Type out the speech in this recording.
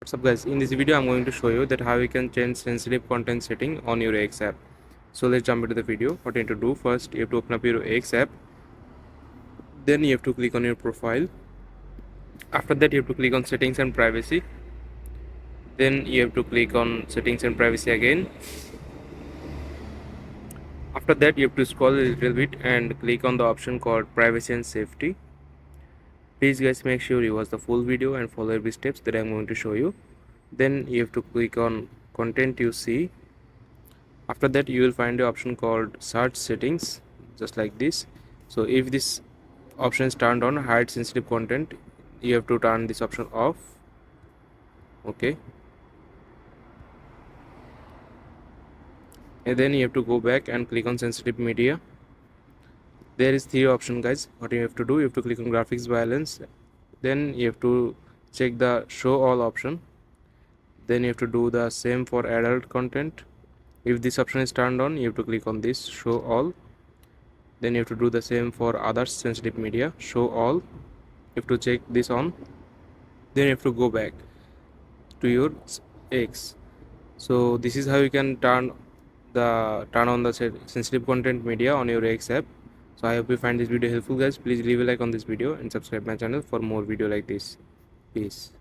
What's up guys, in this video I'm going to show you that how you can change sensitive content setting on your X app. So let's jump into the video. What you need to do, first you have to open up your X app, then you have to click on your profile. After that you have to click on settings and privacy, then you have to click on settings and privacy again. After that you have to scroll a little bit and click on the option called privacy and safety. Please guys, make sure you watch the full video and follow every steps that I'm going to show you. Then you have to click on content you see. After that you will find the option called search settings, just like this. So if this option is turned on, hide sensitive content, you have to turn this option off. Okay, and then you have to go back and click on sensitive media. There is three option guys. What you have to do, you have to click on graphics violence, then you have to check the show all option, then you have to do the same for adult content. If this option is turned on, you have to click on this show all, then you have to do the same for other sensitive media, show all. You have to check this on, then you have to go back to your X. So this is how you can turn on the sensitive content media on your X app. So I hope you find this video helpful guys. Please leave a like on this video and subscribe my channel for more video like this. Peace.